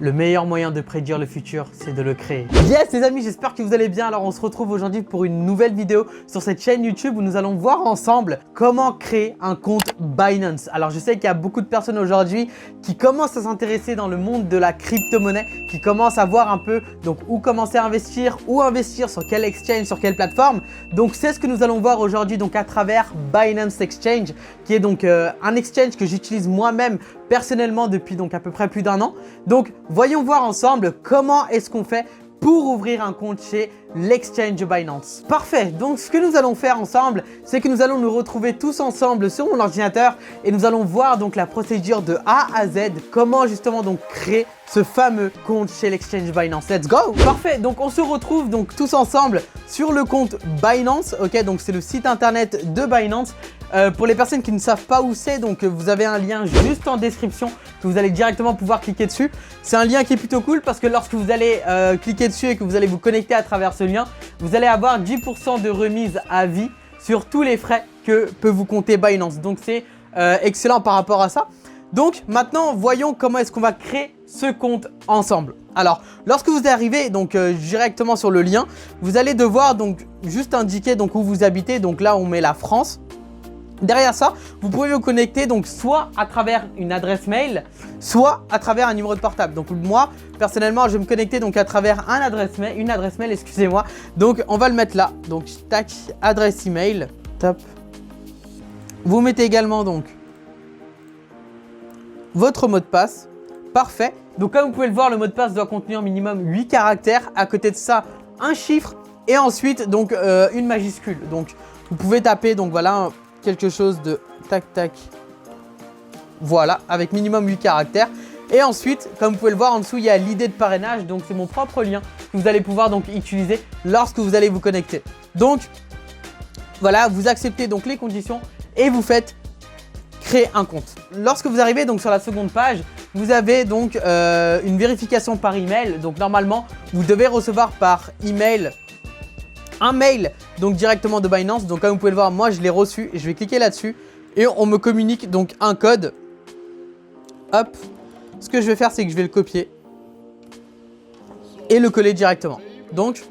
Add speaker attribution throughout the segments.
Speaker 1: Le meilleur moyen de prédire le futur, c'est de le créer. Yes les amis, j'espère que vous allez bien. Alors on se retrouve aujourd'hui pour une nouvelle vidéo sur cette chaîne YouTube où nous allons voir ensemble comment créer un compte Binance. Alors je sais qu'il y a beaucoup de personnes aujourd'hui qui commencent à s'intéresser dans le monde de la crypto-monnaie, qui commencent à voir un peu donc où commencer à investir, où investir, sur quel exchange, sur quelle plateforme. Donc c'est ce que nous allons voir aujourd'hui donc à travers Binance Exchange, qui est donc un exchange que j'utilise moi-même personnellement depuis donc à peu près plus d'1 an. Donc voyons voir ensemble comment est-ce qu'on fait pour ouvrir un compte chez l'exchange Binance. Parfait, donc ce que nous allons faire ensemble, c'est que nous allons nous retrouver tous ensemble sur mon ordinateur et nous allons voir donc la procédure de A à Z, comment justement donc créer ce fameux compte chez l'exchange Binance. Let's go! Parfait, donc on se retrouve donc tous ensemble sur le compte Binance, ok, donc c'est le site internet de Binance. Pour les personnes qui ne savent pas où c'est, donc vous avez un lien juste en description que vous allez directement pouvoir cliquer dessus. C'est un lien qui est plutôt cool parce que lorsque vous allez cliquer dessus et que vous allez vous connecter à travers ce lien, vous allez avoir 10% de remise à vie sur tous les frais que peut vous compter Binance. Donc c'est excellent par rapport à ça. Donc maintenant, voyons comment est-ce qu'on va créer ce compte ensemble. Alors, lorsque vous arrivez donc directement sur le lien, vous allez devoir donc juste indiquer donc où vous habitez. Donc là, on met la France. Derrière ça, vous pouvez vous connecter donc soit à travers une adresse mail, soit à travers un numéro de portable. Donc moi, personnellement, je vais me connecter donc à travers une adresse mail, excusez-moi. Donc on va le mettre là. Donc tac, adresse email, top. Vous mettez également donc votre mot de passe. Parfait. Donc comme vous pouvez le voir, le mot de passe doit contenir minimum 8 caractères. À côté de ça, un chiffre et ensuite donc une majuscule. Donc vous pouvez taper donc voilà quelque chose de tac tac, voilà, avec minimum 8 caractères. Et ensuite, comme vous pouvez le voir en dessous, il y a l'idée de parrainage. Donc c'est mon propre lien que vous allez pouvoir donc utiliser lorsque vous allez vous connecter. Donc voilà, vous acceptez donc les conditions et vous faites créer un compte. Lorsque vous arrivez donc sur la seconde page, vous avez donc une vérification par email. Donc normalement, vous devez recevoir par email un mail donc directement de Binance. Donc comme vous pouvez le voir, moi je l'ai reçu et je vais cliquer là-dessus et on me communique donc un code. Hop, ce que je vais faire, c'est que je vais le copier et le coller directement. Donc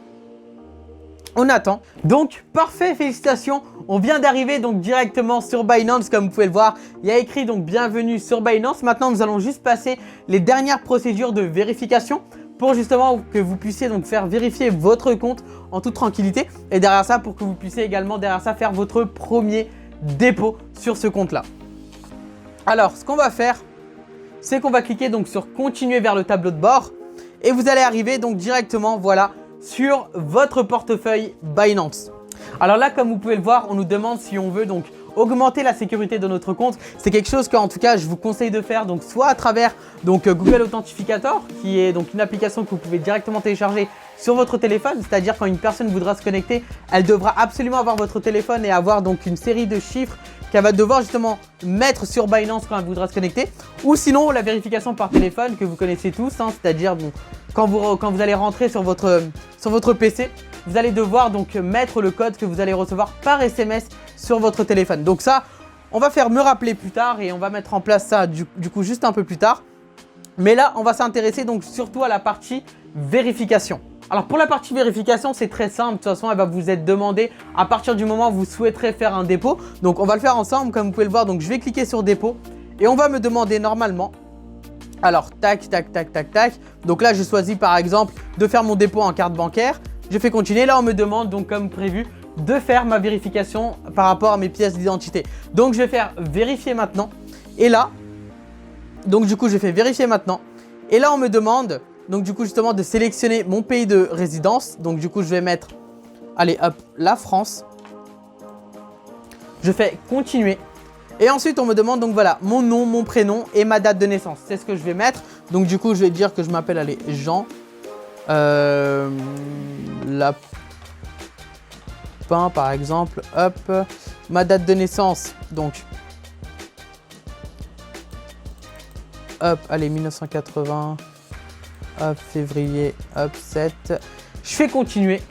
Speaker 1: on attend. Donc parfait, félicitations, on vient d'arriver donc directement sur Binance. Comme vous pouvez le voir, il y a écrit donc bienvenue sur Binance. Maintenant nous allons juste passer les dernières procédures de vérification pour justement que vous puissiez donc faire vérifier votre compte en toute tranquillité. Et derrière ça, pour que vous puissiez également derrière ça faire votre premier dépôt sur ce compte là. Alors ce qu'on va faire, c'est qu'on va cliquer donc sur continuer vers le tableau de bord. Et vous allez arriver donc directement voilà sur votre portefeuille Binance. Alors là, comme vous pouvez le voir, on nous demande si on veut donc augmenter la sécurité de notre compte. C'est quelque chose qu'en tout cas je vous conseille de faire donc soit à travers donc Google Authentificator, qui est donc une application que vous pouvez directement télécharger sur votre téléphone. C'est-à-dire quand une personne voudra se connecter, elle devra absolument avoir votre téléphone et avoir donc une série de chiffres qu'elle va devoir justement mettre sur Binance quand elle voudra se connecter. Ou sinon la vérification par téléphone que vous connaissez tous, hein, c'est-à-dire bon, quand vous allez rentrer sur votre PC, vous allez devoir donc mettre le code que vous allez recevoir par SMS sur votre téléphone. Donc ça, on va faire me rappeler plus tard et on va mettre en place ça du coup juste un peu plus tard. Mais là, on va s'intéresser donc surtout à la partie vérification. Alors pour la partie vérification, c'est très simple. De toute façon, elle va vous être demandée à partir du moment où vous souhaiterez faire un dépôt. Donc on va le faire ensemble comme vous pouvez le voir. Donc je vais cliquer sur dépôt et on va me demander normalement. Alors tac, tac, tac, tac, tac. Donc là, je choisis par exemple de faire mon dépôt en carte bancaire. Je fais continuer. Là, on me demande donc comme prévu de faire ma vérification par rapport à mes pièces d'identité. Donc je vais faire vérifier maintenant. Et là, donc du coup, je fais vérifier maintenant. Et là, on me demande donc du coup justement de sélectionner mon pays de résidence. Donc du coup, je vais mettre, allez hop, la France. Je fais continuer. Et ensuite, on me demande donc voilà mon nom, mon prénom et ma date de naissance. C'est ce que je vais mettre. Donc du coup, je vais dire que je m'appelle, allez, Jean Lapin par exemple. Hop, ma date de naissance. Donc, hop, allez, 1980. Hop, février, hop, 7. Je fais continuer.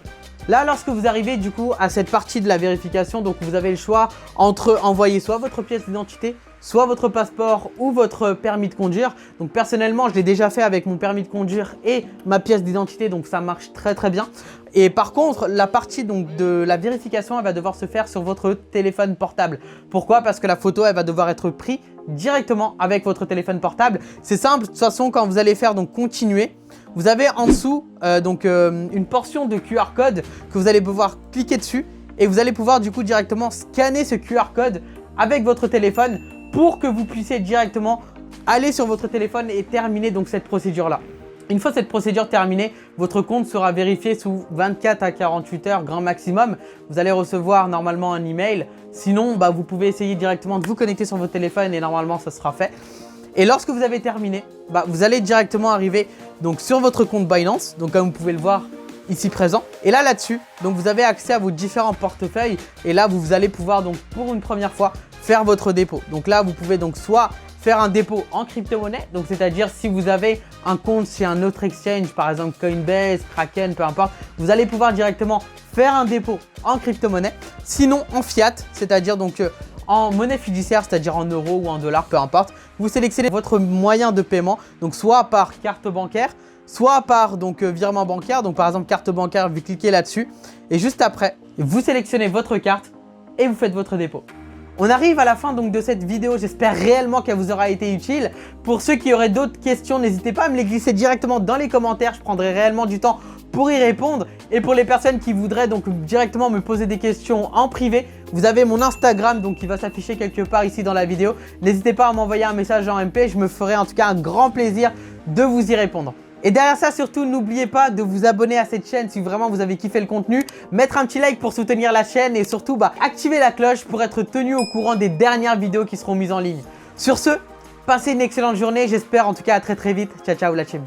Speaker 1: Là, lorsque vous arrivez du coup à cette partie de la vérification, donc vous avez le choix entre envoyer soit votre pièce d'identité, soit votre passeport ou votre permis de conduire. Donc personnellement, je l'ai déjà fait avec mon permis de conduire et ma pièce d'identité, donc ça marche très très bien. Et par contre, la partie donc de la vérification, elle va devoir se faire sur votre téléphone portable. Pourquoi? Parce que la photo, elle va devoir être prise directement avec votre téléphone portable. C'est simple, de toute façon, quand vous allez faire donc continuer, vous avez en dessous une portion de QR code que vous allez pouvoir cliquer dessus et vous allez pouvoir du coup directement scanner ce QR code avec votre téléphone pour que vous puissiez directement aller sur votre téléphone et terminer donc cette procédure-là. Une fois cette procédure terminée, votre compte sera vérifié sous 24 à 48 heures grand maximum. Vous allez recevoir normalement un email. Sinon, vous pouvez essayer directement de vous connecter sur votre téléphone et normalement ça sera fait. Et lorsque vous avez terminé, vous allez directement arriver donc sur votre compte Binance, donc comme vous pouvez le voir ici présent. Et là-dessus, donc vous avez accès à vos différents portefeuilles et là vous allez pouvoir donc pour une première fois faire votre dépôt. Donc là, vous pouvez donc soit faire un dépôt en crypto-monnaie, donc c'est-à-dire si vous avez un compte chez un autre exchange, par exemple Coinbase, Kraken, peu importe, vous allez pouvoir directement faire un dépôt en crypto-monnaie. Sinon en fiat, c'est-à-dire donc en monnaie fiduciaire, c'est-à-dire en euros ou en dollars, peu importe. Vous sélectionnez votre moyen de paiement, donc soit par carte bancaire, soit par virement bancaire. Donc par exemple carte bancaire, vous cliquez là-dessus et juste après, vous sélectionnez votre carte et vous faites votre dépôt. On arrive à la fin donc de cette vidéo, j'espère réellement qu'elle vous aura été utile. Pour ceux qui auraient d'autres questions, n'hésitez pas à me les glisser directement dans les commentaires, je prendrai réellement du temps pour y répondre. Et pour les personnes qui voudraient donc directement me poser des questions en privé, vous avez mon Instagram donc qui va s'afficher quelque part ici dans la vidéo. N'hésitez pas à m'envoyer un message en MP, je me ferai en tout cas un grand plaisir de vous y répondre. Et derrière ça, surtout, n'oubliez pas de vous abonner à cette chaîne si vraiment vous avez kiffé le contenu, mettre un petit like pour soutenir la chaîne et surtout activer la cloche pour être tenu au courant des dernières vidéos qui seront mises en ligne. Sur ce, passez une excellente journée, j'espère en tout cas à très très vite. Ciao ciao la team.